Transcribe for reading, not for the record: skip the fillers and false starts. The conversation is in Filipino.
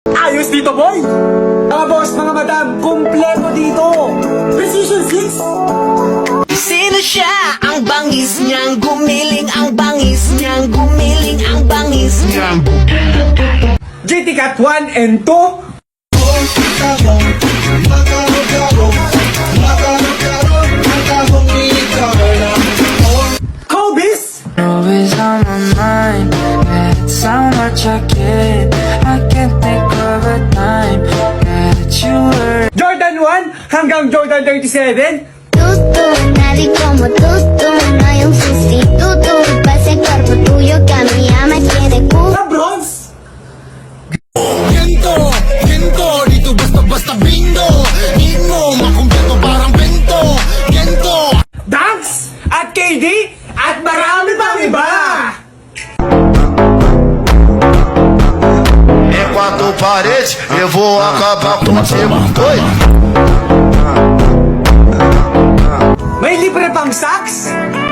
Ayos dito, boy! Mga boss, mga madam, kumpleto dito! Precision 6! Sino siya? Ang bangis niyang gumiling, ang bangis niyang gumiling, ang bangis niyang GT Cat 1 and 2. Kobe's! Always on my mind, yeah, it's how much I care. I can't think of a time that you were. Jordan 1 hanggang Jordan 37. Tú, nadie como tú, no hay un sustituto para ese cuerpo tuyo que a mí ya me tiene Sa bronze, Viento, viento, dito basta-basta bingo. Di mo makumpleto parang bento. Viento. Dunks at KD at marami pang iba! Enquanto parede, eu vou acabar contigo. Oi. May libre pang socks